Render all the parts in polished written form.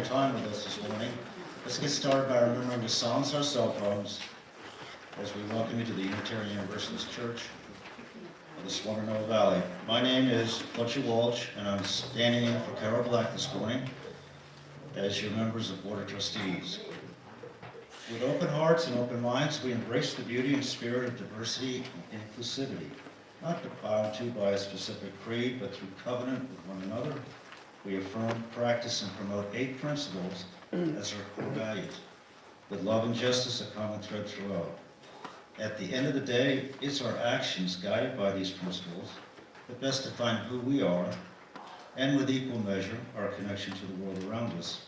time with us this morning. Let's get started by remembering to silence our cell phones as we welcome you to the Unitarian Universalist Church of the Swananoa Valley. My name is Fletcher Walsh, and I'm standing in for Carol Black this morning as your members of Board of Trustees. With open hearts and open minds, we embrace the beauty and spirit of diversity and inclusivity, not bound to by a specific creed, but through covenant with one another. We affirm, practice, and promote 8 principles as our core values, with love and justice a common thread throughout. At the end of the day, it's our actions guided by these principles that best define who we are, and with equal measure, our connection to the world around us.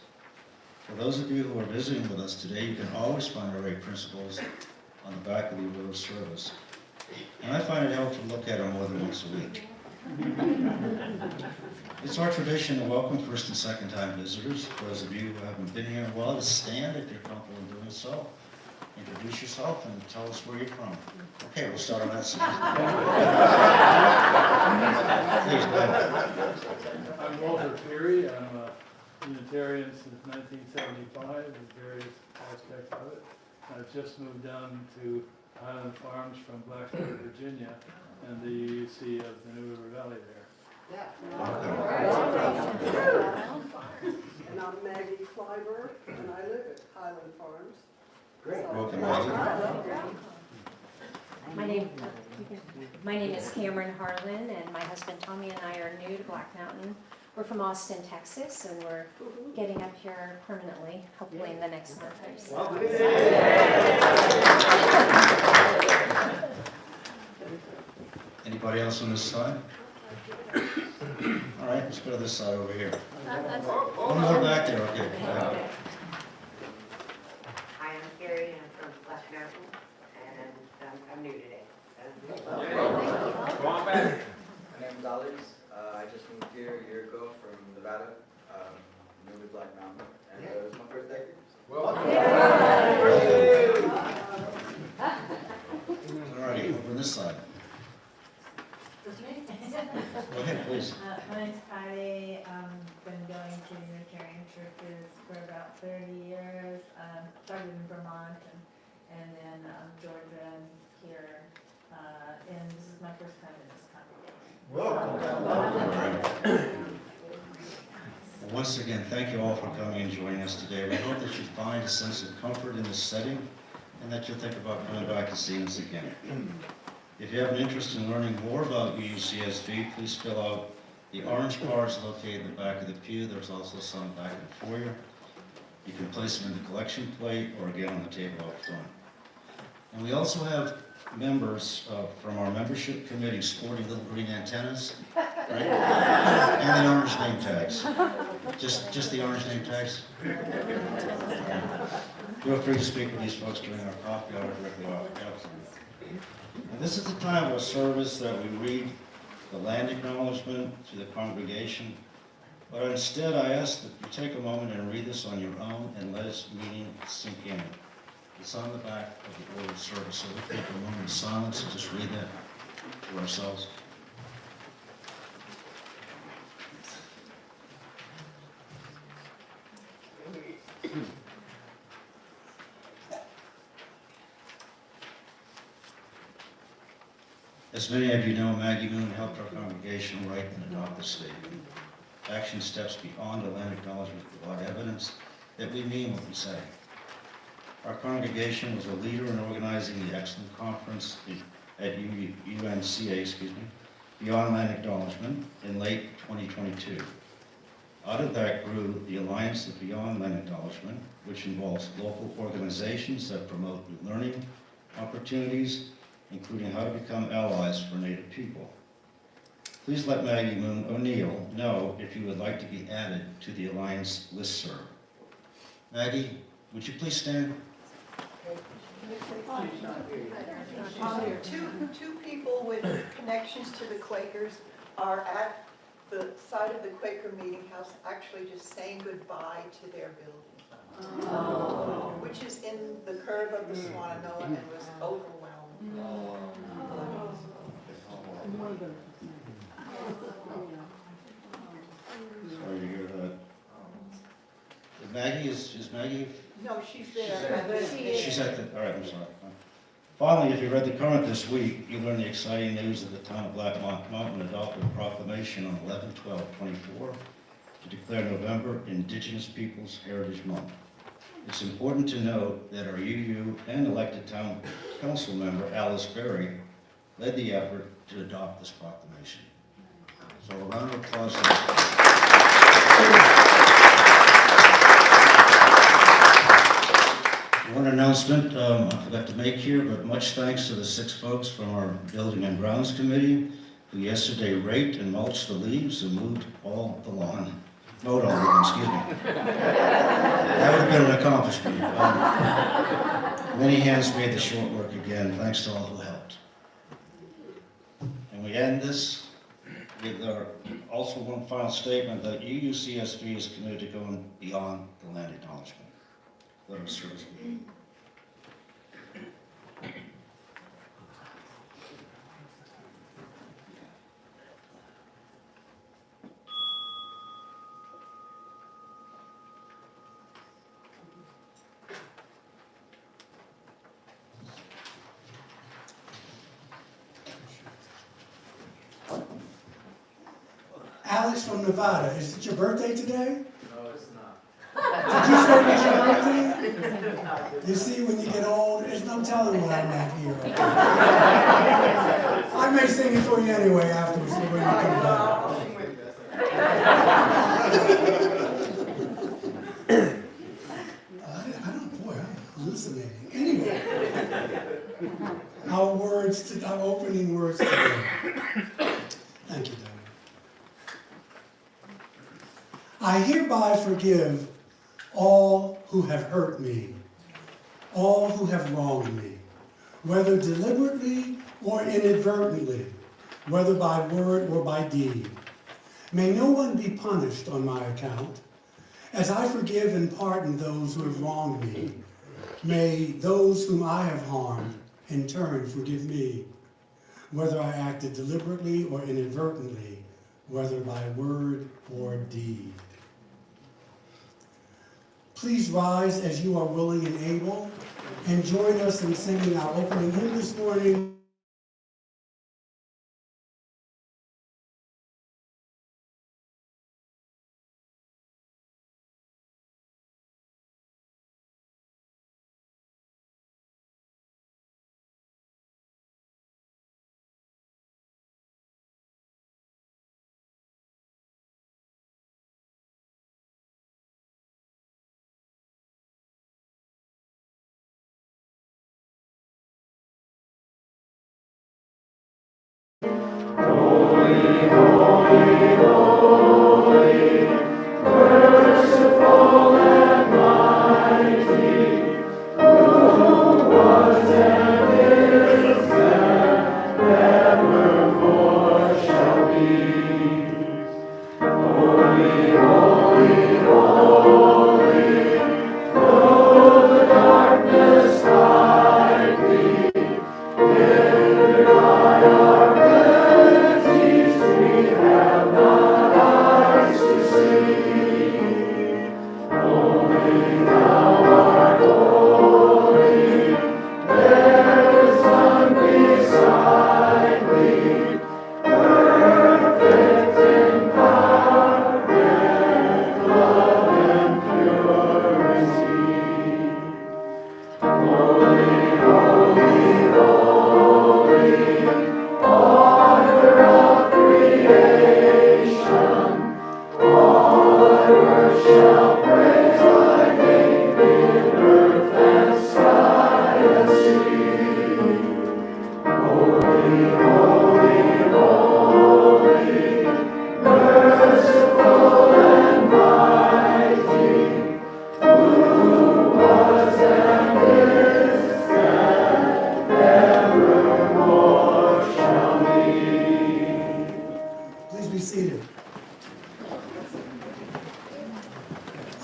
For those of you who are visiting with us today, you can always find our 8 principles on the back of the order of service. And I find it helpful to look at them more than once a week. It's our tradition to welcome first and second time visitors. Those of you who haven't been here in a while, to stand if you're comfortable in doing so. Introduce yourself and tell us where you're from. Okay, we'll start on that side. Please, go ahead. I'm Walter Peary. I'm a Unitarian since 1975 in various aspects of it. I've just moved down to Highland Farms from Blacksburg, Virginia, and the UC of the New River Valley there. And I'm Maggie Kleiber, and I live at Highland Farms. Great. Welcome, Maggie. My name is Cameron Harlan, and my husband Tommy and I are new to Black Mountain. We're from Austin, Texas, and we're getting up here permanently, hopefully in the next month or so. Anybody else on this side? All right, let's go to this side over here. One more back there, okay. Hi, I'm Carrie, and I'm from Black Mountain, and I'm new today. Go on back. My name is Alex. I just moved here a year ago from Nevada, new to Black Mountain, and it was my first day here. All righty, over this side. Go ahead, please. My name's Patty. Been going to Unitarian churches for about 30 years. Started in Vermont and then Georgia and here. And this is my first time in this congregation. Well, once again, thank you all for coming and joining us today. We hope that you find a sense of comfort in this setting and that you'll think about coming back and seeing us again. If you have an interest in learning more about UUCSV, please fill out the orange cards located in the back of the pew. There's also some back in the foyer. You can place them in the collection plate or again on the table up front. And we also have members from our membership committee sporting little green antennas, right? And the orange name tags. Just the orange name tags? Feel free to speak with these folks during our coffee hour directly after. And this is the time of our service that we read the land acknowledgement to the congregation. But instead, I ask that you take a moment and read this on your own and let its meaning sink in. It's on the back of the order of service, so we'll take a moment of silence and just read that to ourselves. As many of you know, Maggie Moon helped our congregation write and adopt the statement. Action steps beyond a land acknowledgement provide evidence that we mean what we say. Our congregation was a leader in organizing the excellent conference at UNCA, Beyond Land Acknowledgement, in late 2022. Out of that grew the Alliance of Beyond Land Acknowledgement, which involves local organizations that promote new learning opportunities, including how to become allies for Native people. Please let Maggie Moon O'Neill know if you would like to be added to the Alliance listserv. Maggie, would you please stand? Two people with connections to the Quakers are at the side of the Quaker Meeting House, actually just saying goodbye to their building, which is in the curve of the Swananoa and was overwhelmed. Sorry to hear that. Maggie, is Maggie? No, she's there. She's at the She meeting. She's at the, all right, I'm sorry. Finally, if you read the Current this week, you learned the exciting news that the town of Black Mountain adopted a proclamation on 11/12/24 to declare November Indigenous Peoples Heritage Month. It's important to note that our UU and elected town council member Alice Berry led the effort to adopt this proclamation. So a round of applause. for that. One announcement I forgot to make here, but much thanks to the 6 folks from our Building and Grounds Committee who yesterday raked and mulched the leaves and mowed all the lawn, excuse me. That would have been an accomplishment. Many hands made the short work again. Thanks to all who helped. And we end this with also one final statement that UUCSB is committed to going beyond the land acknowledgement. Let us serve as we. Alex from Nevada, is it your birthday today? No, it's not. Did you say it was your birthday? You see, when you get old, there's no telling what I might hear. I may sing it for you anyway afterwards when you come back. I'm hallucinating. Anyway, our opening words today. Thank you, Doug. I hereby forgive all who have hurt me, all who have wronged me, whether deliberately or inadvertently, whether by word or by deed. May no one be punished on my account. As I forgive and pardon those who have wronged me, may those whom I have harmed in turn forgive me, whether I acted deliberately or inadvertently, whether by word or deed. Please rise as you are willing and able, and join us in singing our opening hymn this morning.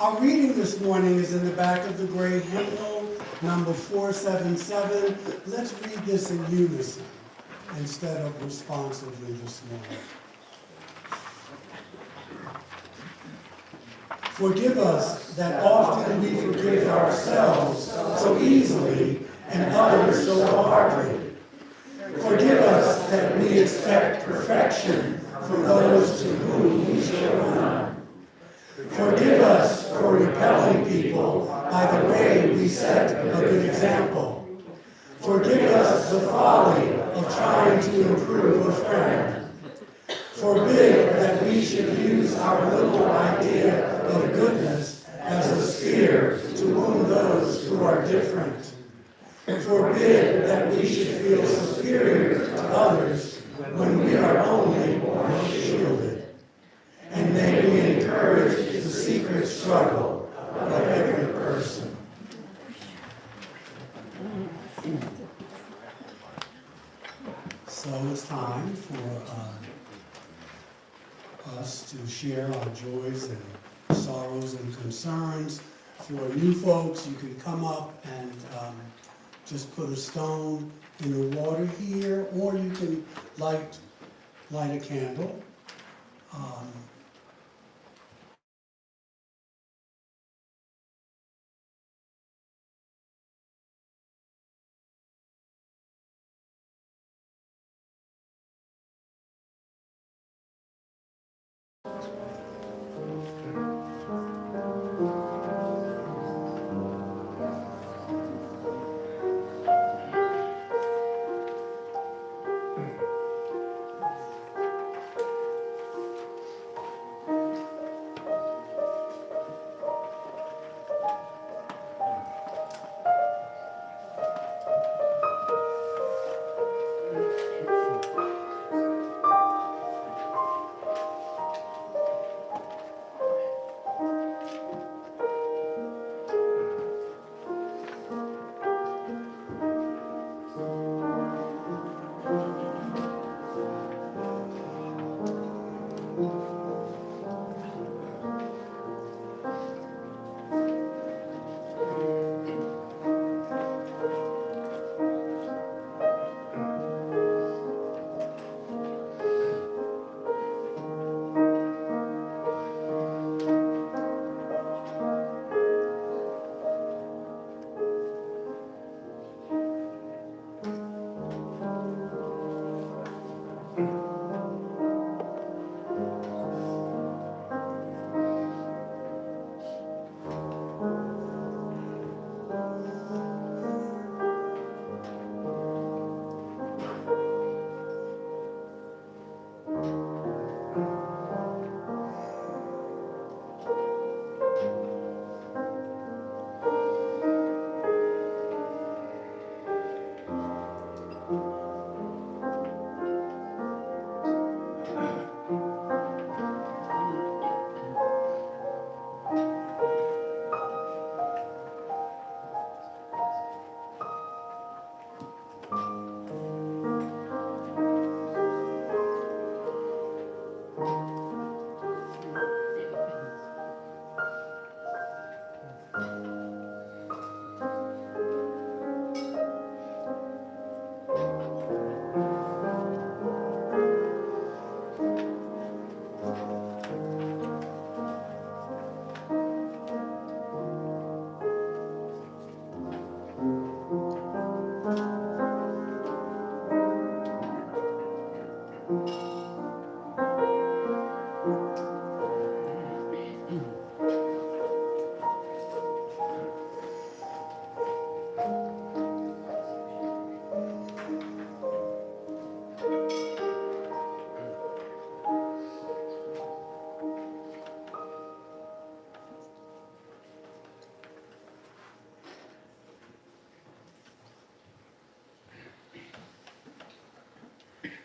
Our reading this morning is in the back of the gray hymnal, number 477. Let's read this in unison instead of responsively this morning. Forgive us that often we forgive ourselves so easily and others so hardly. Forgive us that we expect perfection from those to whom we show honor. Forgive us for repelling people by the way we set a good example. Forgive us the folly of trying to improve a friend. Forbid that we should use our little idea of goodness as a spear to wound those who are different. Forbid that we should feel superior to others when we are only more shielded. And may we encourage the secret struggle of every person. So it's time for us to share our joys and sorrows and concerns. For new folks, you can come up and just put a stone in the water here, or you can light a candle.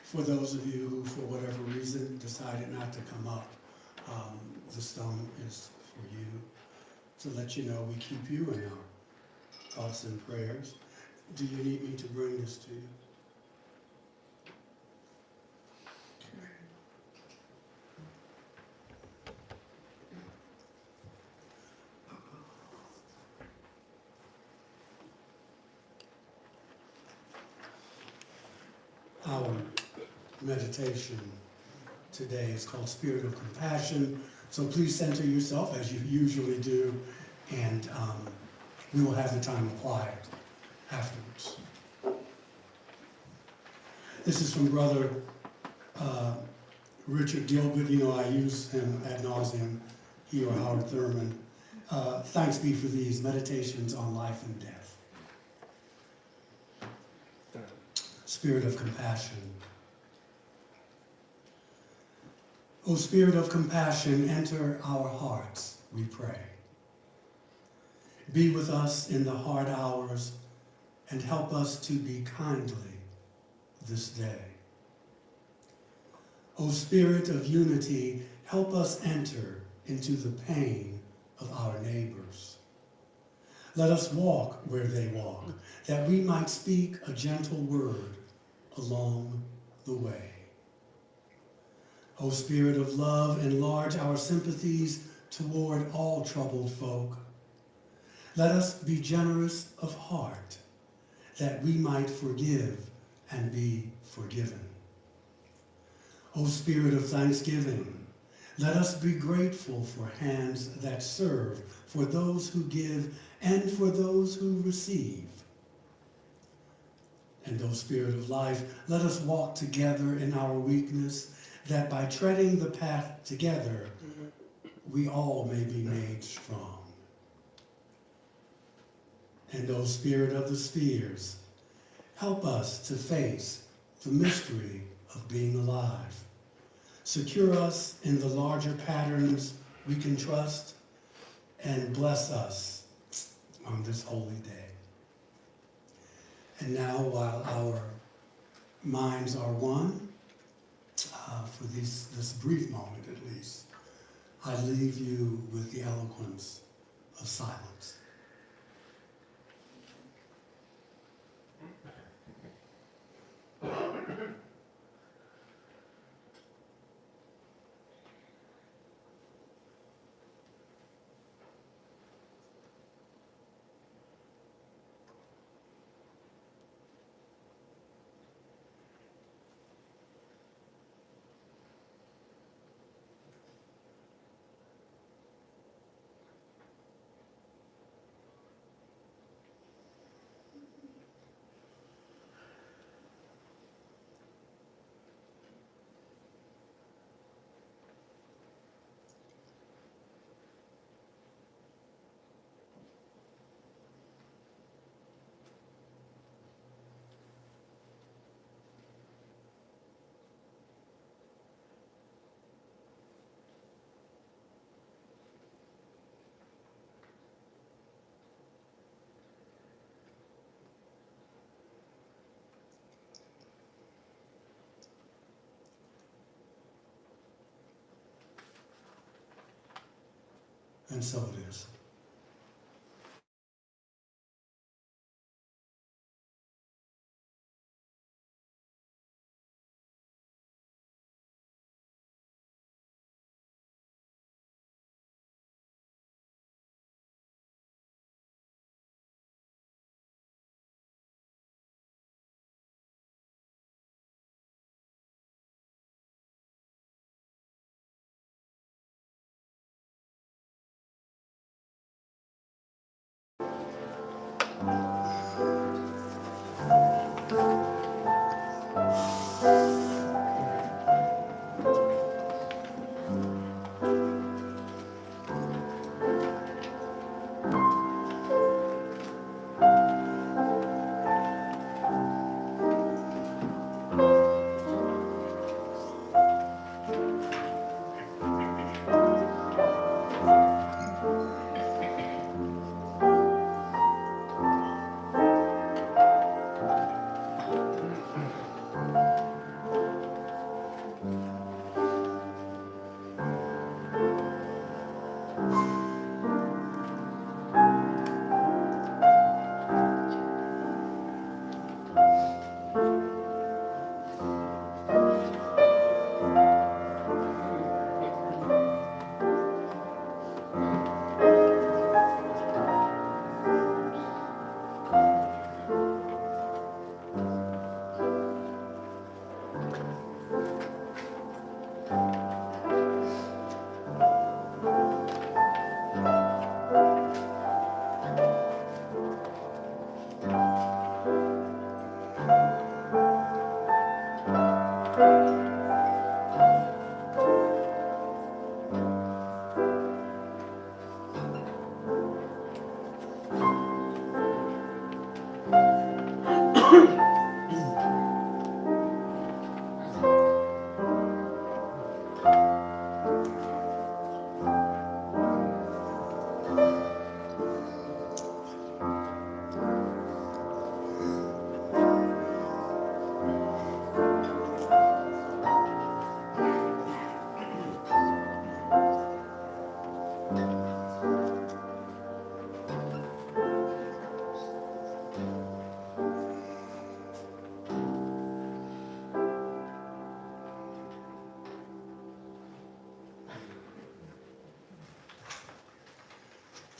For those of you who, for whatever reason, decided not to come up, the stone is for you, to let you know we keep you in our thoughts and prayers. Do you need me to bring this to you? Our meditation today is called Spirit of Compassion, So please center yourself as you usually do, and we will have the time of quiet afterwards. This is from Brother Richard Gilbert. You know, I use him ad nauseum, he or Howard Thurman. Thanks be for these meditations on life and death. Spirit of compassion. O Spirit of compassion, enter our hearts, we pray. Be with us in the hard hours and help us to be kindly this day. O Spirit of unity, help us enter into the pain of our neighbors. Let us walk where they walk, that we might speak a gentle word along the way. O Spirit of love, enlarge our sympathies toward all troubled folk. Let us be generous of heart, that we might forgive and be forgiven. O Spirit of thanksgiving, let us be grateful for hands that serve, for those who give and for those who receive. And O Spirit of life, let us walk together in our weakness, that by treading the path together, we all may be made strong. And O Spirit of the spheres, help us to face the mystery of being alive. Secure us in the larger patterns we can trust, and bless us on this holy day. And now, while our minds are one, for this brief moment at least, I leave you with the eloquence of silence. And so it is.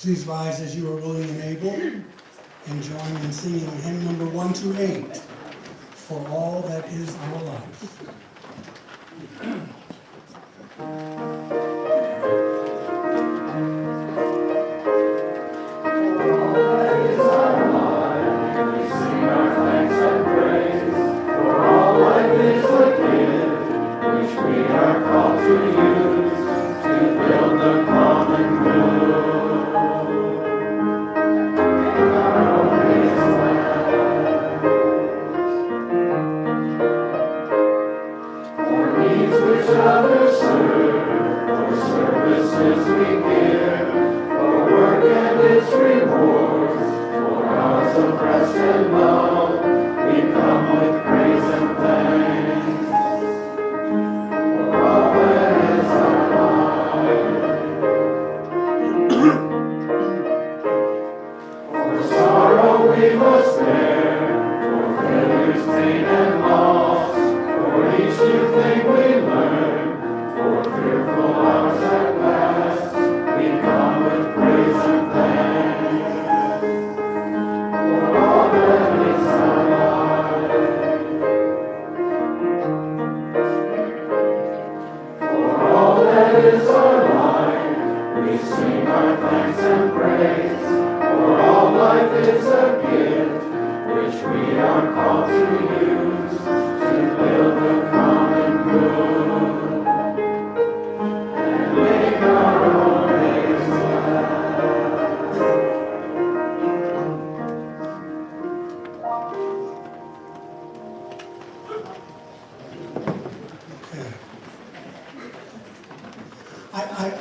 Please rise as you are willing and able, and join in singing hymn number 128, For All That Is Our Life.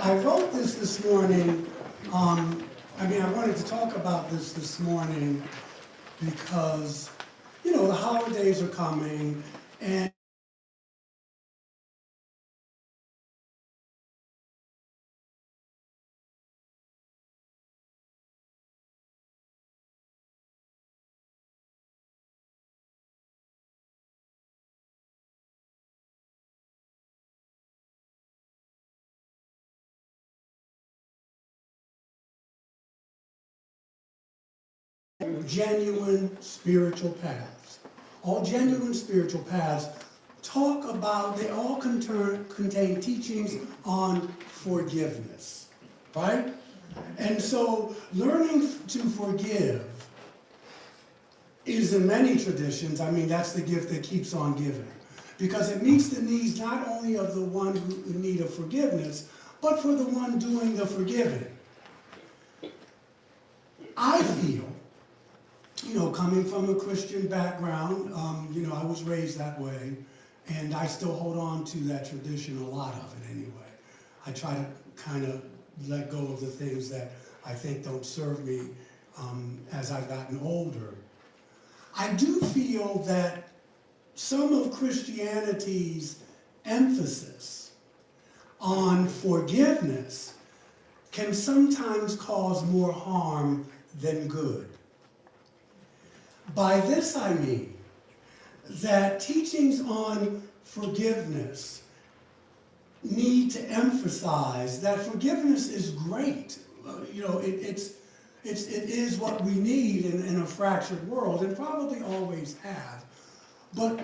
I wrote this morning, I wanted to talk about this morning because, you know, the holidays are coming, and genuine spiritual paths. All genuine spiritual paths talk about, they all contain teachings on forgiveness, right? And so learning to forgive is in many traditions, that's the gift that keeps on giving. Because it meets the needs not only of the one who in need of forgiveness, but for the one doing the forgiving. I feel, coming from a Christian background, I was raised that way, and I still hold on to that tradition, a lot of it anyway. I try to kind of let go of the things that I think don't serve me as I've gotten older. I do feel that some of Christianity's emphasis on forgiveness can sometimes cause more harm than good. By this I mean that teachings on forgiveness need to emphasize that forgiveness is great. It is what we need in a fractured world, and probably always have. But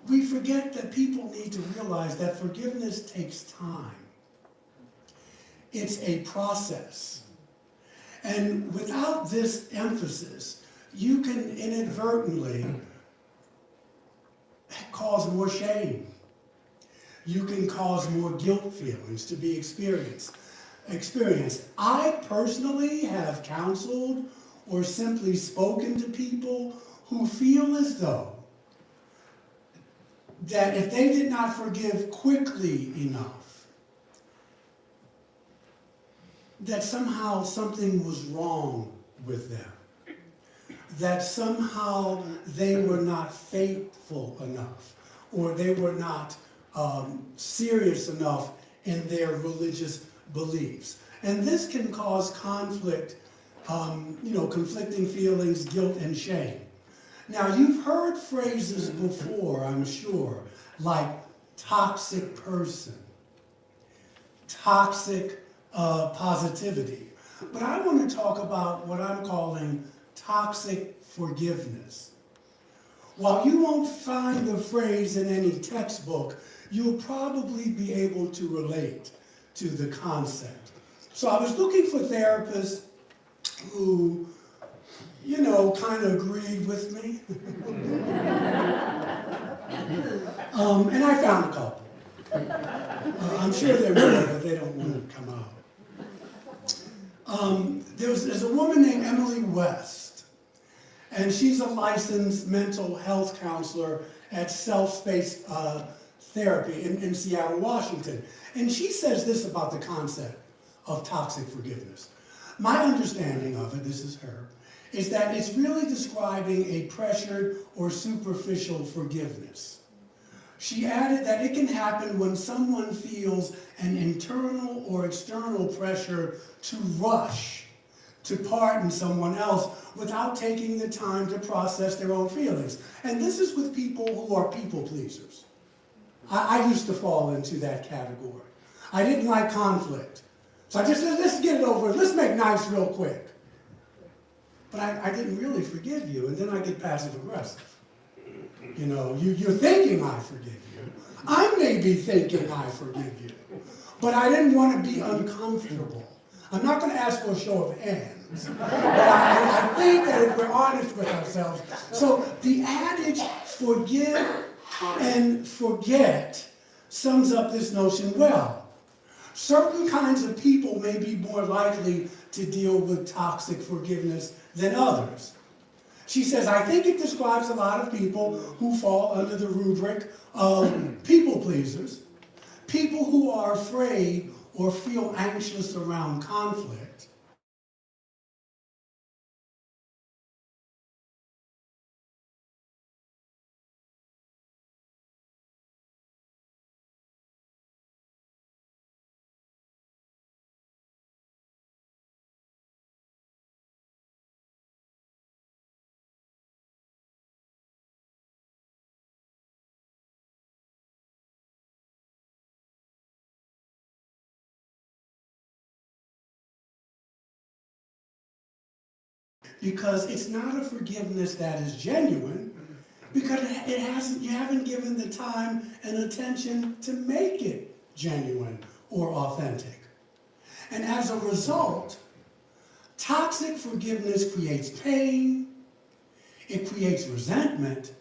we forget that people need to realize that forgiveness takes time. It's a process. And without this emphasis, you can inadvertently cause more shame you can cause more guilt feelings to be experienced. I personally have counseled or simply spoken to people who feel as though that if they did not forgive quickly enough, that somehow something was wrong with them, that somehow they were not faithful enough, or they were not serious enough in their religious beliefs. And this can cause conflict, conflicting feelings, guilt, and shame. Now, you've heard phrases before, I'm sure, like toxic person, toxic positivity. But I want to talk about what I'm calling toxic forgiveness. While you won't find the phrase in any textbook, you'll probably be able to relate to the concept. So I was looking for therapists who, kind of agreed with me. And I found a couple. I'm sure they're more, but they don't want to come out. There's a woman named Emily West, and she's a licensed mental health counselor at Self-Space Therapy in Seattle, Washington. And she says this about the concept of toxic forgiveness. My understanding of it, this is her, is that it's really describing a pressured or superficial forgiveness. She added that it can happen when someone feels an internal or external pressure to rush, to pardon someone else without taking the time to process their own feelings. And this is with people who are people pleasers. I used to fall into that category. I didn't like conflict. So I just, let's get it over with. Let's make nice real quick. But I didn't really forgive you, and then I get passive aggressive. You're thinking I forgive you. I may be thinking I forgive you. But I didn't want to be uncomfortable. I'm not going to ask for a show of hands. But I think that if we're honest with ourselves, so the adage, forgive and forget, sums up this notion well. Certain kinds of people may be more likely to deal with toxic forgiveness than others. She says, I think it describes a lot of people who fall under the rubric of people pleasers, people who are afraid or feel anxious around conflict, because it's not a forgiveness that is genuine, because you haven't given the time and attention to make it genuine or authentic. And as a result, toxic forgiveness creates pain, it creates resentment,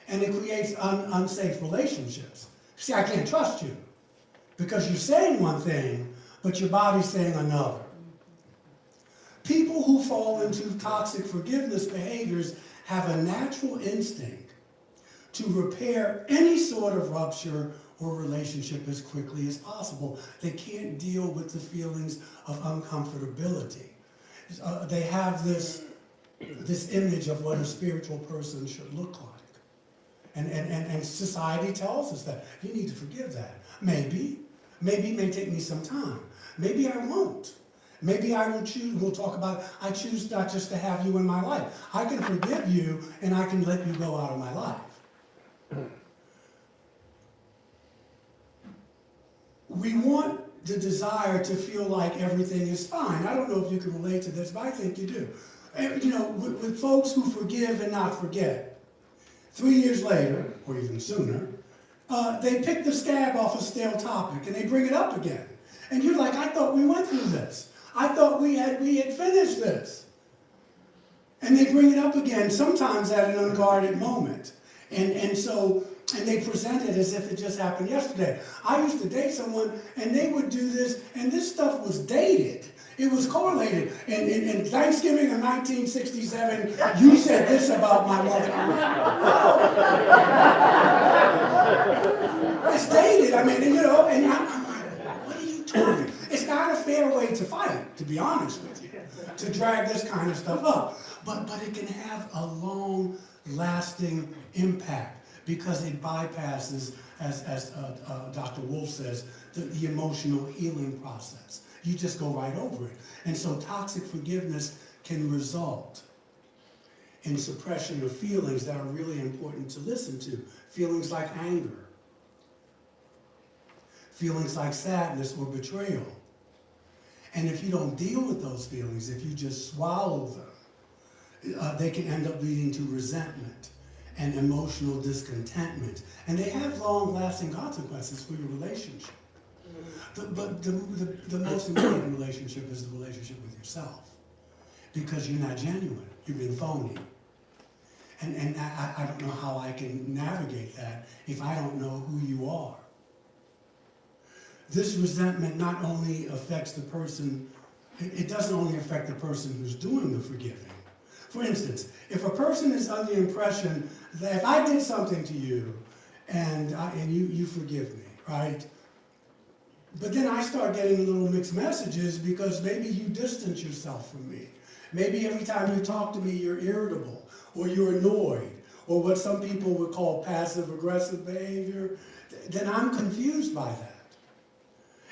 and it creates unsafe relationships. See, I can't trust you because you're saying one thing, but your body's saying another. People who fall into toxic forgiveness behaviors have a natural instinct to repair any sort of rupture or relationship as quickly as possible. They can't deal with the feelings of uncomfortability. They have this image of what a spiritual person should look like. And society tells us that. You need to forgive that. Maybe it may take me some time. Maybe I won't. Maybe I will choose, we'll talk about, I choose not just to have you in my life. I can forgive you and I can let you go out of my life. We want the desire to feel like everything is fine. I don't know if you can relate to this, but I think you do. With folks who forgive and not forget, 3 years later, or even sooner, they pick the scab off a stale topic and they bring it up again. And you're like, I thought we went through this. I thought we had finished this. And they bring it up again, sometimes at an unguarded moment. And so And they present it as if it just happened yesterday. I used to date someone, and they would do this, and this stuff was dated. It was correlated. In Thanksgiving of 1967, you said this about my mother. It's dated. I mean, you know, and I'm like, what are you talking? It's not a fair way to fight, to be honest with you, to drag this kind of stuff up. But it can have a long-lasting impact because it bypasses, as Dr. Wolf says, the emotional healing process. You just go right over it. And so toxic forgiveness can result in suppression of feelings that are really important to listen to. Feelings like anger, feelings like sadness or betrayal. And if you don't deal with those feelings, if you just swallow them, they can end up leading to resentment and emotional discontentment. And they have long-lasting consequences for your relationship. But the most important relationship is the relationship with yourself. Because you're not genuine. You've been phony. And I don't know how I can navigate that if I don't know who you are. This resentment not only affects the person, it doesn't only affect the person who's doing the forgiving. For instance, if a person is under the impression that if I did something to you and you forgive me, right? But then I start getting little mixed messages because maybe you distance yourself from me. Maybe every time you talk to me, you're irritable or you're annoyed or what some people would call passive-aggressive behavior. Then I'm confused by that.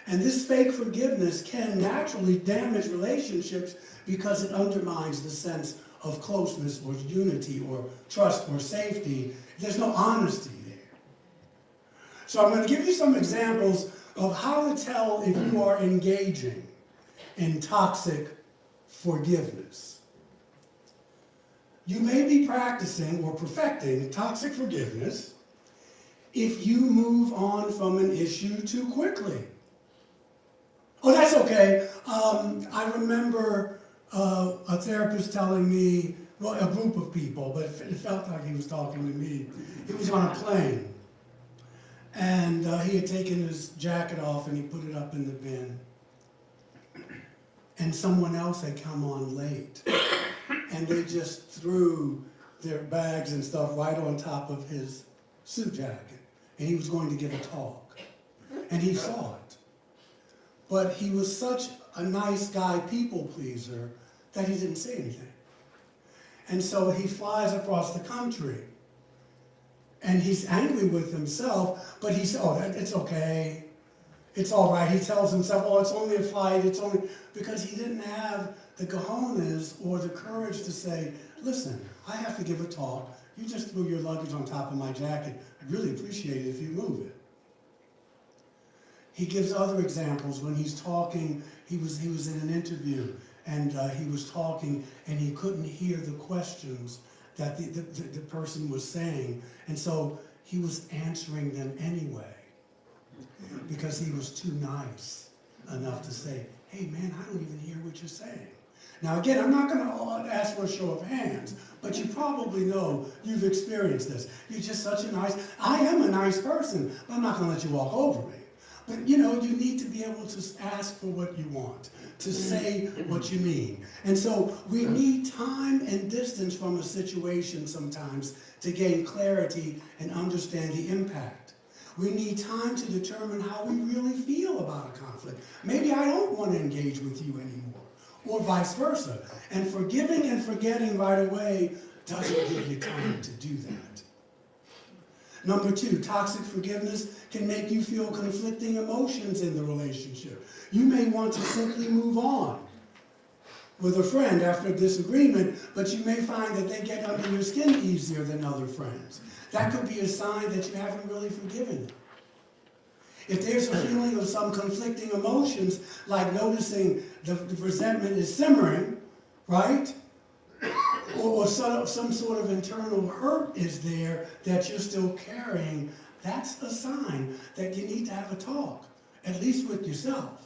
And this fake forgiveness can naturally damage relationships because it undermines the sense of closeness or unity or trust or safety. There's no honesty there. So I'm going to give you some examples of how to tell if you are engaging in toxic forgiveness. You may be practicing or perfecting toxic forgiveness if you move on from an issue too quickly. Oh, that's okay. I remember a therapist telling me, well, a group of people, but it felt like he was talking to me. He was on a plane, and he had taken his jacket off and he put it up in the bin. And someone else had come on late, and they just threw their bags and stuff right on top of his suit jacket. And he was going to give a talk, and he saw it. But he was such a nice guy, people pleaser, that he didn't say anything. And so he flies across the country. And he's angry with himself, but he said, oh, it's okay. It's all right. He tells himself, oh, it's only a flight. It's only, because he didn't have the cojones or the courage to say, listen, I have to give a talk. You just threw your luggage on top of my jacket. I'd really appreciate it if you move it. He gives other examples when he's talking. He was in an interview, and he was talking, and he couldn't hear the questions that the person was saying. And so he was answering them anyway because he was too nice enough to say, hey, man, I don't even hear what you're saying. Now, again, I'm not going to ask for a show of hands, but you probably know you've experienced this. You're just such a nice, I am a nice person, but I'm not going to let you walk over me. But, you know, you need to be able to ask for what you want, to say what you mean. And so we need time and distance from a situation sometimes to gain clarity and understand the impact. We need time to determine how we really feel about a conflict. Maybe I don't want to engage with you anymore, or vice versa. And forgiving and forgetting right away doesn't give you time to do that. Number 2, toxic forgiveness can make you feel conflicting emotions in the relationship. You may want to simply move on with a friend after a disagreement, but you may find that they get under your skin easier than other friends. That could be a sign that you haven't really forgiven them. If there's a feeling of some conflicting emotions, like noticing the resentment is simmering, right? Or some sort of internal hurt is there that you're still carrying, that's a sign that you need to have a talk, at least with yourself.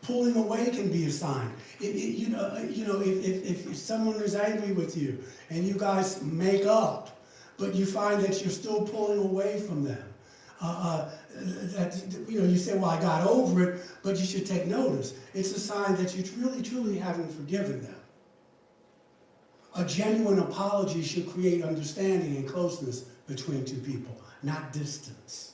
Pulling away can be a sign. If someone is angry with you and you guys make up, but you find that you're still pulling away from them. That, you say, well, I got over it, but you should take notice. It's a sign that you really, truly haven't forgiven them. A genuine apology should create understanding and closeness between two people, not distance.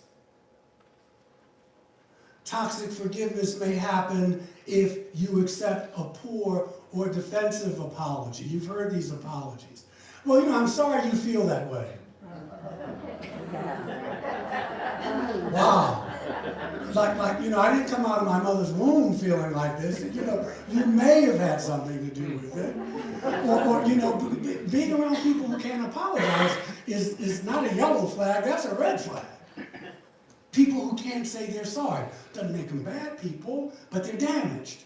Toxic forgiveness may happen if you accept a poor or defensive apology. You've heard these apologies. Well, I'm sorry you feel that way. Wow. I didn't come out of my mother's womb feeling like this. You may have had something to do with it. Or being around people who can't apologize is not a yellow flag, that's a red flag. People who can't say they're sorry. Doesn't make them bad people, but they're damaged.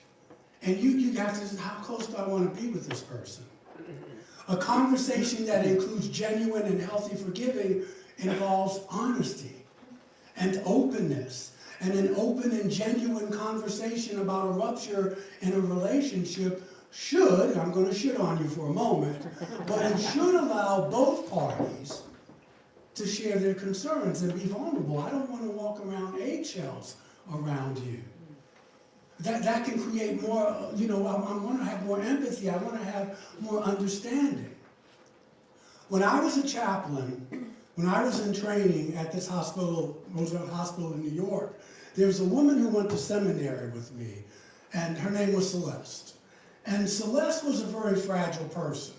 And you have to say, how close do I want to be with this person? A conversation that includes genuine and healthy forgiving involves honesty and openness. And an open and genuine conversation about a rupture in a relationship should, I'm going to shit on you for a moment, but it should allow both parties to share their concerns and be vulnerable. I don't want to walk around eggshells around you. That can create more, I want to have more empathy. I want to have more understanding. When I was a chaplain, when I was in training at this hospital, Roosevelt Hospital in New York, there was a woman who went to seminary with me, and her name was Celeste. And Celeste was a very fragile person.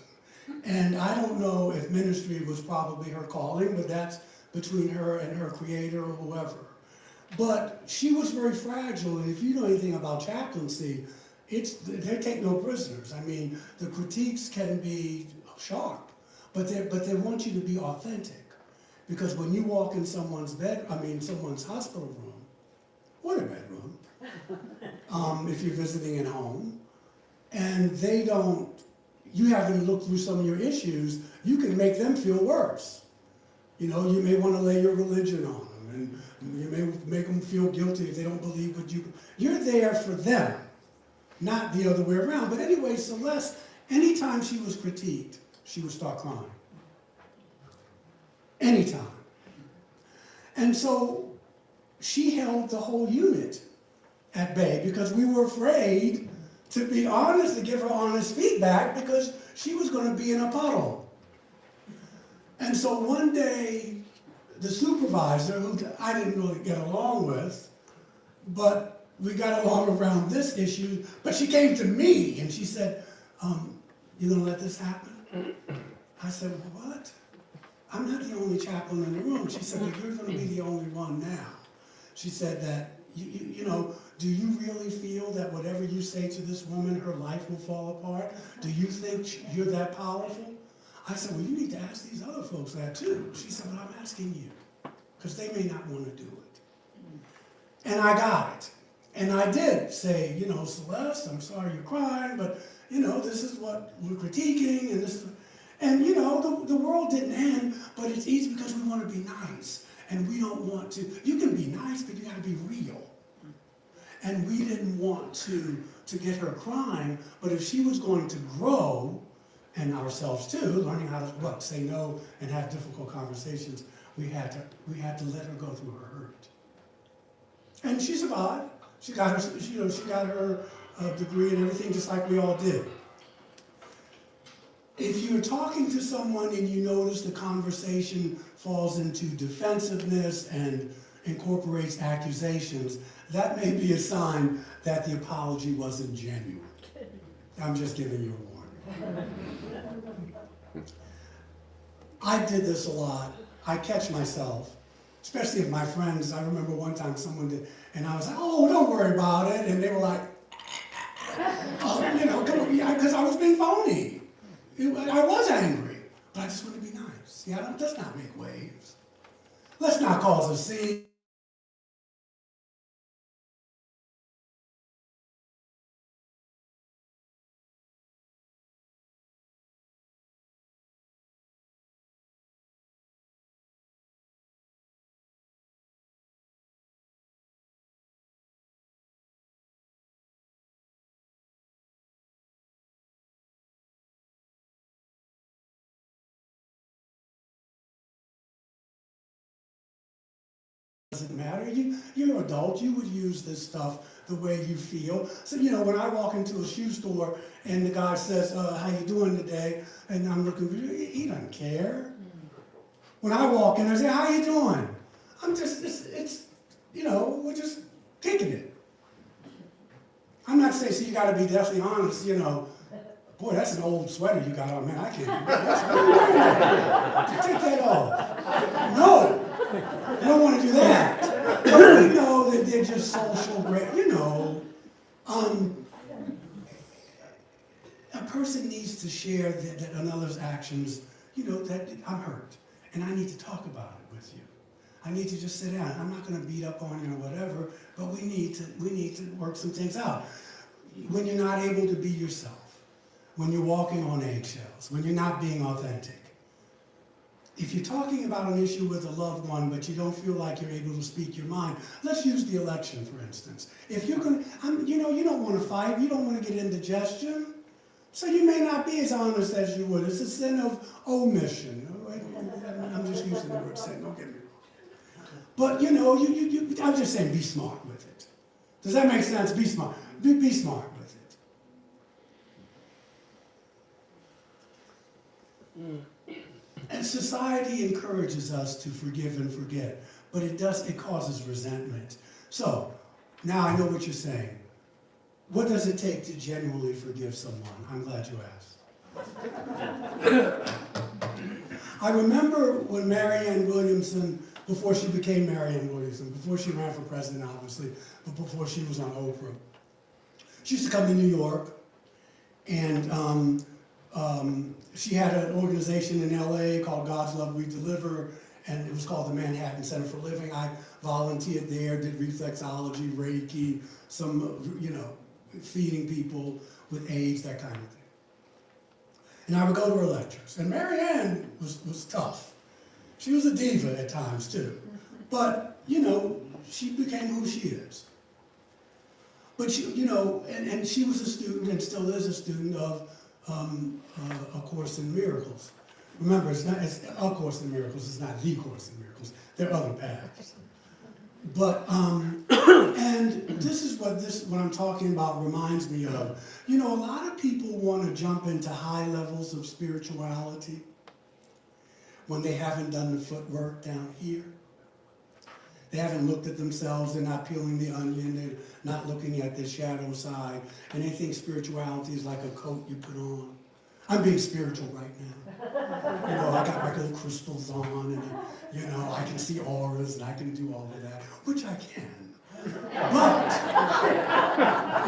And I don't know if ministry was probably her calling, but that's between her and her creator or whoever. But she was very fragile, and if you know anything about chaplaincy, they take no prisoners. I mean, the critiques can be sharp, but they want you to be authentic. Because when you walk in someone's hospital room, or their bedroom, if you're visiting at home, and you haven't looked through some of your issues, you can make them feel worse. You may want to lay your religion on them, and you may make them feel guilty if they don't believe what you're there for them, not the other way around. But anyway, Celeste, anytime she was critiqued, she would start crying. Anytime. And so she held the whole unit at bay because we were afraid to be honest, to give her honest feedback because she was going to be in a puddle. And so one day, the supervisor, who I didn't really get along with, but we got along around this issue, but she came to me and she said, you going to let this happen? I said, what? I'm not the only chaplain in the room. She said, but you're going to be the only one now. She said that, do you really feel that whatever you say to this woman, her life will fall apart? Do you think you're that powerful? I said, well, you need to ask these other folks that too. She said, well, I'm asking you, because they may not want to do it. And I got it. And I did say, Celeste, I'm sorry you're crying, but, this is what we're critiquing, and this is... And, the world didn't end, but it's easy because we want to be nice. And we don't want to... You can be nice, but you got to be real. And we didn't want to get her crying, but if she was going to grow, and ourselves too, learning how to say no and have difficult conversations, we had to let her go through her hurt. And she survived. She got her degree and everything, just like we all did. If you're talking to someone and you notice the conversation falls into defensiveness and incorporates accusations, that may be a sign that the apology wasn't genuine. I'm just giving you a warning. I did this a lot. I catch myself, especially if my friends, I remember one time someone did, and I was like, oh, don't worry about it. And they were like, because I was being phony. I was angry, but I just want to be nice. Let's not make waves. Let's not cause a scene. doesn't matter. You're an adult. You would use this stuff the way you feel. So, when I walk into a shoe store and the guy says, how you doing today? And I'm looking, he doesn't care. When I walk in, I say, how you doing? I'm just, we're just kicking it. I'm not saying, so you gotta be definitely honest, boy, that's an old sweater you got on, man, I can't. Take that off. No, I don't wanna do that. But we know that they're just social, a person needs to share that another's actions, that I'm hurt, and I need to talk about it with you. I need to just sit down. I'm not going to beat up on you or whatever, but we need to work some things out. When you're not able to be yourself, when you're walking on eggshells, when you're not being authentic. If you're talking about an issue with a loved one, but you don't feel like you're able to speak your mind, let's use the election, for instance. If you're going to, you don't want to fight, you don't want to get indigestion, so you may not be as honest as you would. It's a sin of omission. I'm just using the word sin, don't get me wrong. But I'm just saying, be smart with it. Does that make sense? Be smart. Be smart with it. And society encourages us to forgive and forget, but it causes resentment. So, now I know what you're saying. What does it take to genuinely forgive someone? I'm glad you asked. I remember when Marianne Williamson, before she became Marianne Williamson, before she ran for president, obviously, but before she was on Oprah, she used to come to New York, and she had an organization in LA called God's Love We Deliver, and it was called the Manhattan Center for Living. I volunteered there, did reflexology, Reiki, some, feeding people with AIDS, that kind of thing. And I would go to her lectures. And Marianne was tough. She was a diva at times too. But, she became who she is. But she, and she was a student and still is a student of A Course in Miracles. Remember, it's A Course in Miracles, it's not The Course in Miracles. There are other paths. But, and this is what I'm talking about reminds me of. A lot of people want to jump into high levels of spirituality when they haven't done the footwork down here. They haven't looked at themselves, they're not peeling the onion, they're not looking at the shadow side, and they think spirituality is like a coat you put on. I'm being spiritual right now. I got my little crystals on, and I can see auras, and I can do all of that, which I can. But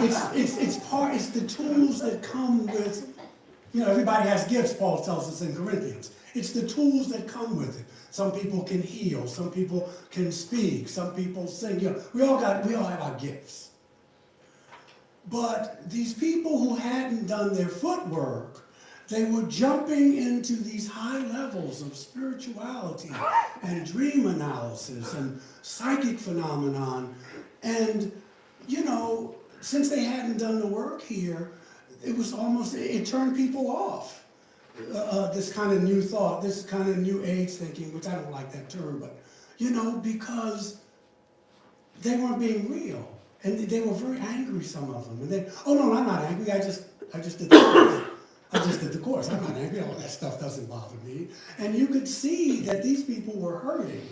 it's the tools that come with, everybody has gifts, Paul tells us in Corinthians. It's the tools that come with it. Some people can heal, some people can speak, some people sing. We all have our gifts. But these people who hadn't done their footwork, they were jumping into these high levels of spirituality and dream analysis and psychic phenomenon. And, since they hadn't done the work here, it turned people off. This kind of new thought, this kind of new age thinking, which I don't like that term, but, because they weren't being real. And they were very angry, some of them. And then, oh no, I'm not angry, I just did the course. I just did the course. I'm not angry. All that stuff doesn't bother me. And you could see that these people were hurting,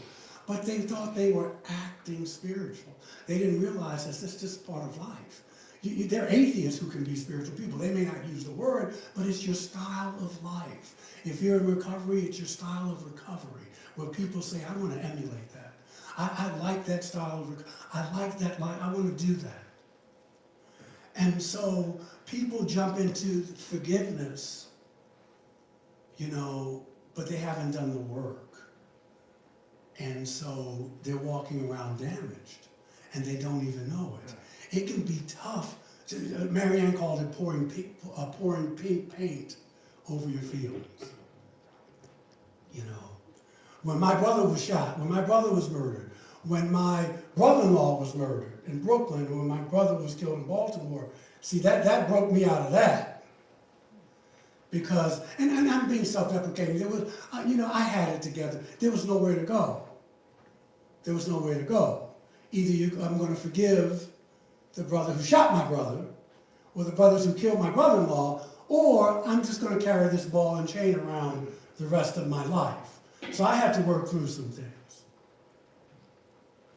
but they thought they were acting spiritual. They didn't realize that's just part of life. There are atheists who can be spiritual people. They may not use the word, but it's your style of life. If you're in recovery, it's your style of recovery, where people say, I want to emulate that. I like that style of recovery. I like that life. I want to do that. And so people jump into forgiveness, but they haven't done the work. And so they're walking around damaged, and they don't even know it. It can be tough. Marianne called it pouring pink paint over your feelings. When my brother was shot, when my brother was murdered, when my brother-in-law was murdered in Brooklyn, and when my brother was killed in Baltimore, see, that broke me out of that. Because, and I'm being self-deprecating, there was, I had it together. There was nowhere to go. there was nowhere to go. Either I'm going to forgive the brother who shot my brother, or the brothers who killed my brother-in-law, or I'm just going to carry this ball and chain around the rest of my life. So I had to work through some things.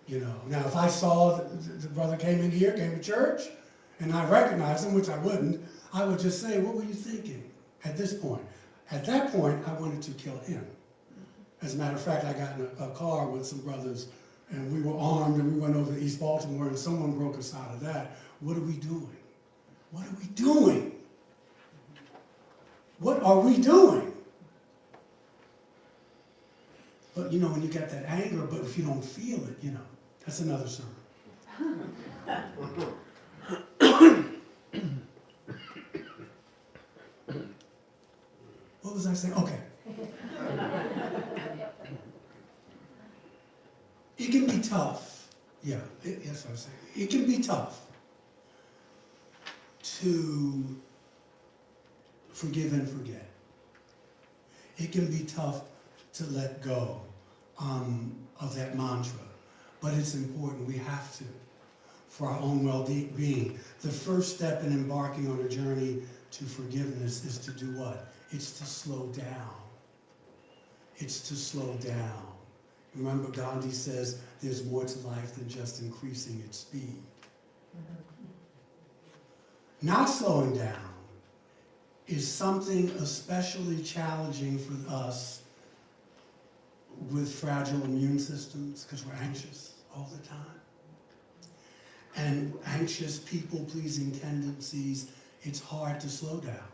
You know, now if I saw the brother came in here, came to church, and I recognized him, which I wouldn't, I would just say, what were you thinking at this point? At that point, I wanted to kill him. As a matter of fact, I got in a car with some brothers, and we were armed, and we went over to East Baltimore, and someone broke us out of that. What are we doing? What are we doing? What are we doing? But you know, when you get that anger, but if you don't feel it, you know, that's another sermon. What was I saying? Okay. It can be tough. Yeah, that's what I'm saying. It can be tough to forgive and forget. It can be tough to let go of that mantra, but it's important. We have to, for our own well-being. The first step in embarking on a journey to forgiveness is to do what? It's to slow down. It's to slow down. Remember, Gandhi says there's more to life than just increasing its speed. Not slowing down is something especially challenging for us with fragile immune systems, because we're anxious all the time. And anxious, people-pleasing tendencies, it's hard to slow down.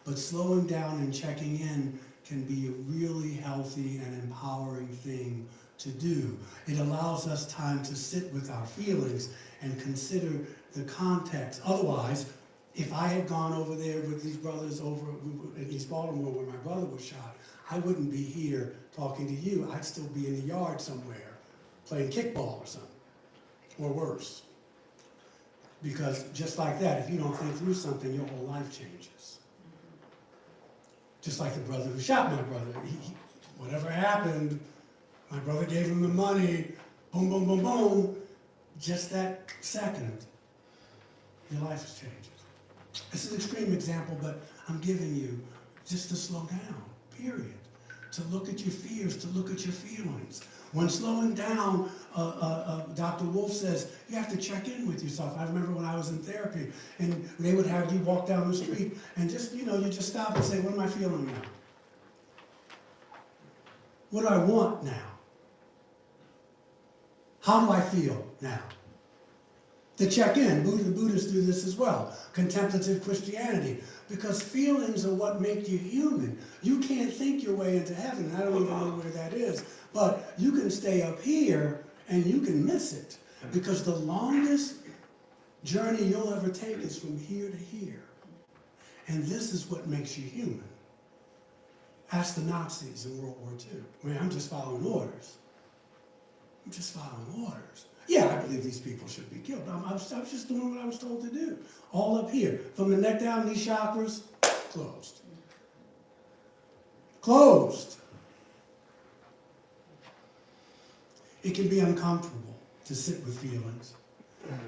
But slowing down and checking in can be a really healthy and empowering thing to do. It allows us time to sit with our feelings and consider the context. Otherwise, if I had gone over there with these brothers over in East Baltimore where my brother was shot, I wouldn't be here talking to you. I'd still be in the yard somewhere playing kickball or something, or worse. Because just like that, if you don't think through something, your whole life changes. Just like the brother who shot my brother. Whatever happened, my brother gave him the money, boom, boom, boom, boom. Just that second, your life has changed. It's an extreme example, but I'm giving you just to slow down, period. To look at your fears, to look at your feelings. When slowing down, Dr. Wolf says, you have to check in with yourself. I remember when I was in therapy, and they would have you walk down the street, and just, you know, you just stop and say, what am I feeling now? What do I want now? How do I feel now? To check in, Buddhists do this as well. Contemplative Christianity. Because feelings are what make you human. You can't think your way into heaven. I don't even know where that is. But you can stay up here and you can miss it. Because the longest journey you'll ever take is from here to here. And this is what makes you human. Ask the Nazis in World War II. I mean, I'm just following orders. I'm just following orders. Yeah, I believe these people should be killed. I was just doing what I was told to do. All up here. From the neck down, these chakras, closed. Closed. It can be uncomfortable to sit with feelings.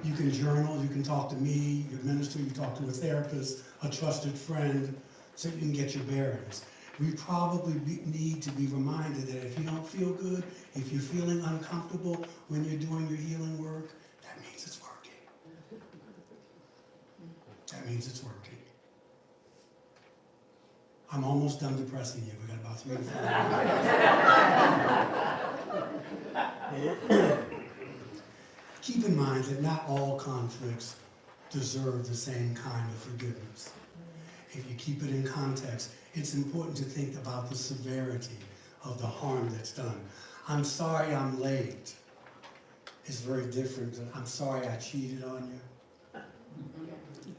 You can journal, you can talk to me, your minister, you talk to a therapist, a trusted friend, so you can get your bearings. We probably need to be reminded that if you don't feel good, if you're feeling uncomfortable when you're doing your healing work, that means it's working. That means it's working. I'm almost done depressing you. We got about 3 to 4 minutes. Keep in mind that not all conflicts deserve the same kind of forgiveness. If you keep it in context, it's important to think about the severity of the harm that's done. I'm sorry I'm late. It's very different than I'm sorry I cheated on you.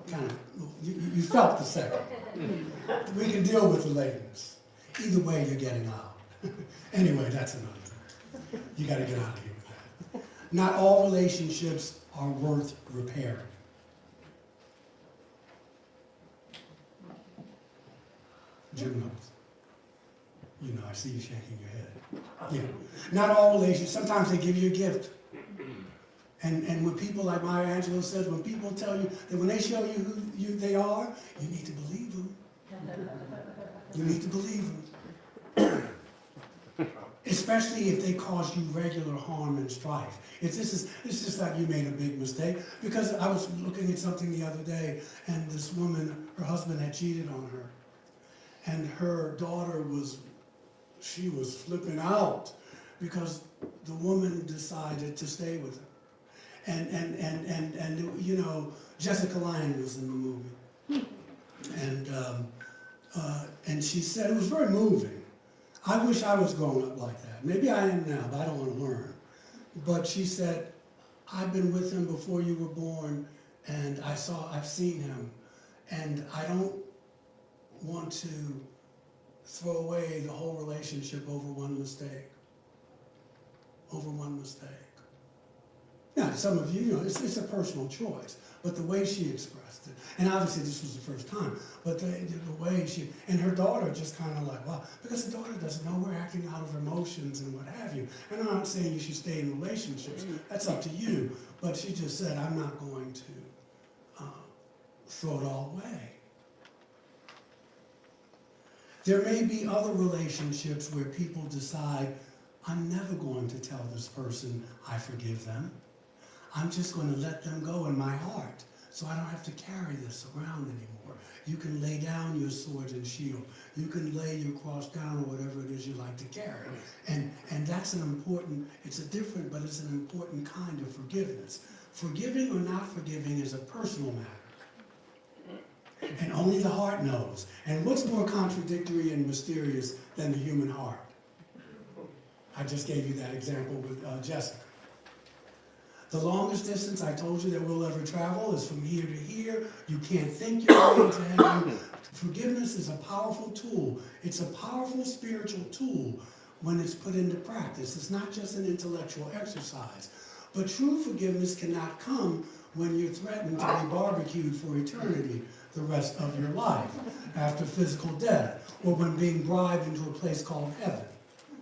Kind of, you felt the second. We can deal with the lateness. Either way, you're getting out. Anyway, that's another thing. You got to get out of here with that. Not all relationships are worth repairing. Jim knows. You know, I see you shaking your head. Yeah. Not all relationships, sometimes they give you a gift. And when people, like Maya Angelou says, when people tell you that when they show you who they are, you need to believe them. You need to believe them. Especially if they cause you regular harm and strife. If it's just like you made a big mistake. Because I was looking at something the other day, and this woman, her husband had cheated on her. And her daughter was flipping out because the woman decided to stay with him. And you know, Jessica Lange was in the movie. And she said, it was very moving. I wish I was growing up like that. Maybe I am now, but I don't want to learn. But she said, I've been with him before you were born, and I've seen him, and I don't want to throw away the whole relationship over one mistake. Over one mistake. Now, some of you, it's a personal choice, but the way she expressed it, and obviously this was the first time, but the way and her daughter just kind of like, wow, because the daughter doesn't know we're acting out of emotions and what have you. And I'm not saying you should stay in relationships, that's up to you, but she just said, I'm not going to throw it all away. There may be other relationships where people decide, I'm never going to tell this person I forgive them. I'm just going to let them go in my heart, so I don't have to carry this around anymore. You can lay down your sword and shield. You can lay your cross down or whatever it is you like to carry. And that's an important, it's an important kind of forgiveness. Forgiving or not forgiving is a personal matter. And only the heart knows. And what's more contradictory and mysterious than the human heart? I just gave you that example with Jessica. The longest distance I told you that we'll ever travel is from here to here. You can't think your way into heaven. Forgiveness is a powerful tool. It's a powerful spiritual tool when it's put into practice. It's not just an intellectual exercise. But true forgiveness cannot come when you're threatened to be barbecued for eternity the rest of your life after physical death, or when being bribed into a place called heaven.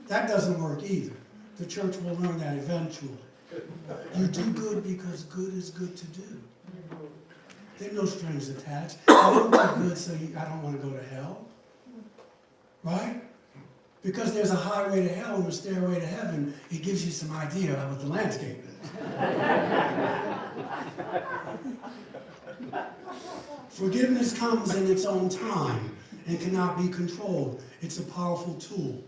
That doesn't work either. The church will learn that eventually. You do good because good is good to do. There are no strings attached. I don't do good so I don't want to go to hell. Right? Because there's a highway to hell and a stairway to heaven, it gives you some idea of what the landscape is. Forgiveness comes in its own time and cannot be controlled. It's a powerful tool.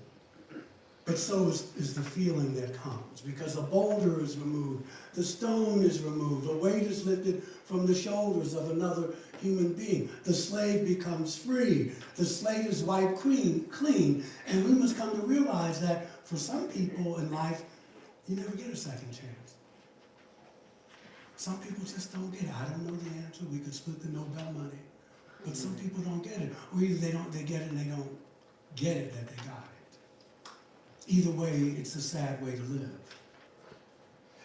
But so is the feeling that comes, because a boulder is removed, the stone is removed, a weight is lifted from the shoulders of another human being. The slave becomes free. The slate is wiped clean, and we must come to realize that for some people in life, you never get a second chance. Some people just don't get it. I don't know the answer. We could split the Nobel money, but some people don't get it, or either they get it and they don't get it that they got it. Either way, it's a sad way to live.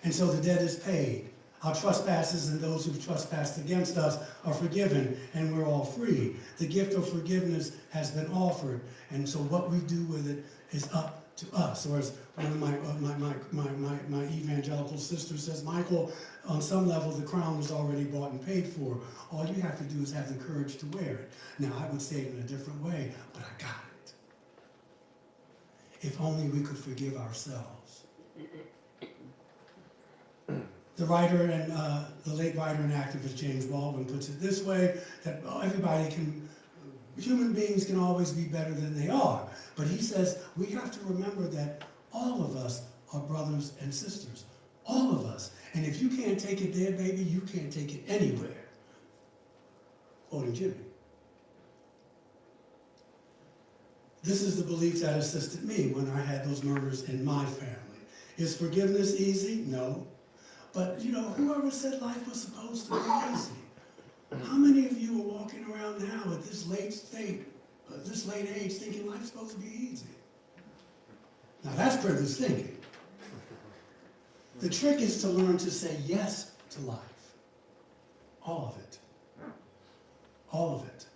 And so the debt is paid. Our trespasses and those who've trespassed against us are forgiven, and we're all free. The gift of forgiveness has been offered, and so what we do with it is up to us. Or as one of my evangelical sisters says, Michael, on some level, the crown was already bought and paid for. All you have to do is have the courage to wear it. Now, I would say it in a different way, but I got it. If only we could forgive ourselves. The writer and the late writer and activist James Baldwin puts it this way, that human beings can always be better than they are. But he says we have to remember that all of us are brothers and sisters. All of us. And if you can't take it there, baby, you can't take it anywhere. Quoting Jimmy. This is the belief that assisted me when I had those murders in my family. Is forgiveness easy? No. But, whoever said life was supposed to be easy? How many of you are walking around now at this late age, thinking life's supposed to be easy? Now that's privileged thinking. The trick is to learn to say yes to life. All of it. All of it.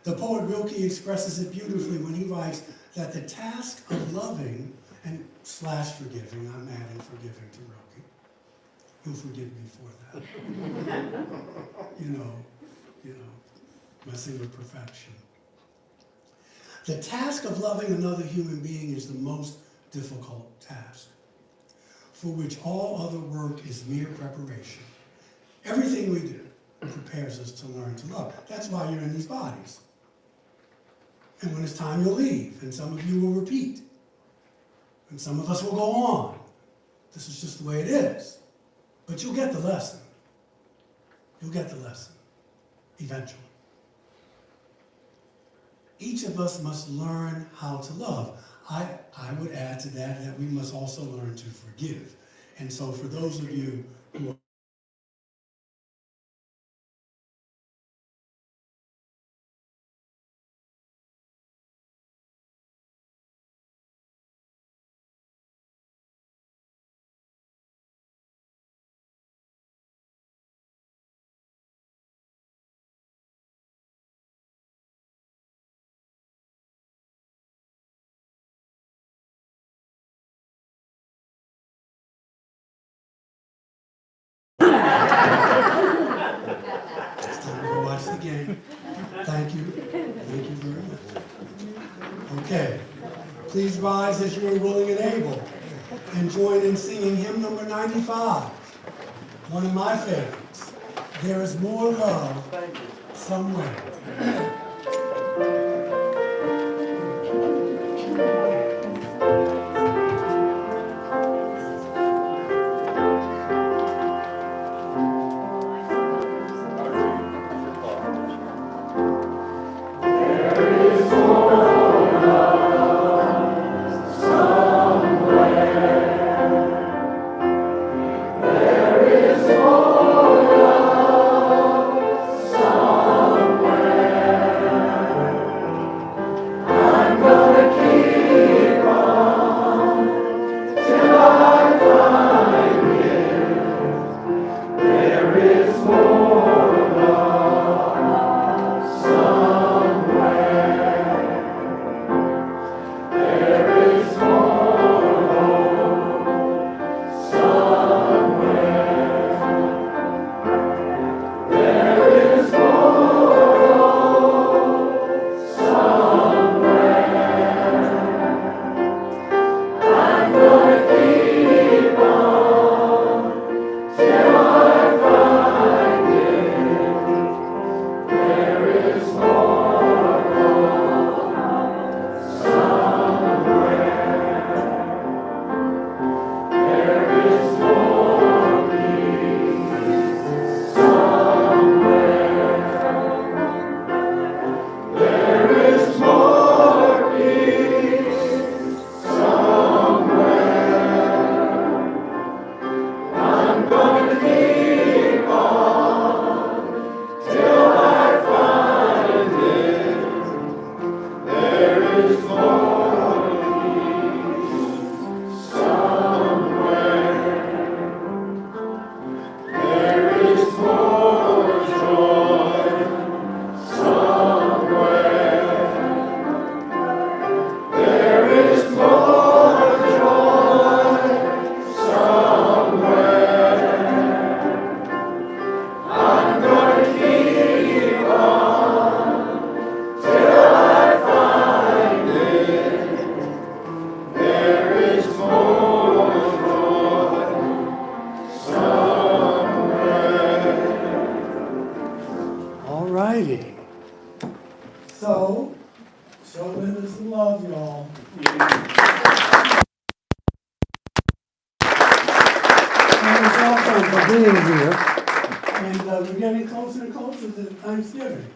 The poet Rilke expresses it beautifully when he writes that the task of loving and slash forgiving, I'm adding forgiving to Rilke. He'll forgive me for that. you know, messing with perfection. The task of loving another human being is the most difficult task, for which all other work is mere preparation. Everything we do prepares us to learn to love. That's why you're in these bodies. And when it's time, you'll leave, and some of you will repeat, and some of us will go on. This is just the way it is. But you'll get the lesson. You'll get the lesson, eventually. Each of us must learn how to love. I would add to that we must also learn to forgive. And so for those of you who are It's time to go watch the game. Thank you. Thank you very much. Okay. Please rise as you are willing and able and join in singing hymn number 95, one of my favorites. There is more love somewhere. So, show them some love, y'all. And it's awesome for being here. And we're getting closer and closer to Thanksgiving.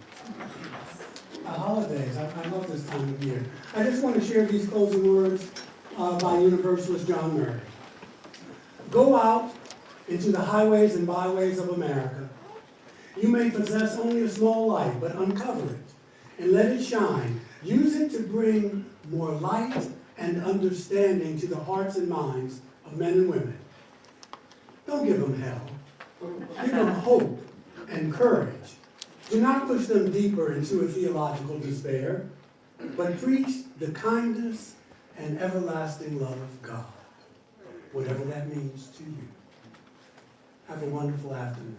The holidays, I love this time of year. I just want to share these closing words by Universalist John Murray. Go out into the highways and byways of America. You may possess only a small light, but uncover it and let it shine. Use it to bring more light and understanding to the hearts and minds of men and women. Don't give them hell. Give them hope and courage. Do not push them deeper into a theological despair, but preach the kindness and everlasting love of God, whatever that means to you. Have a wonderful afternoon.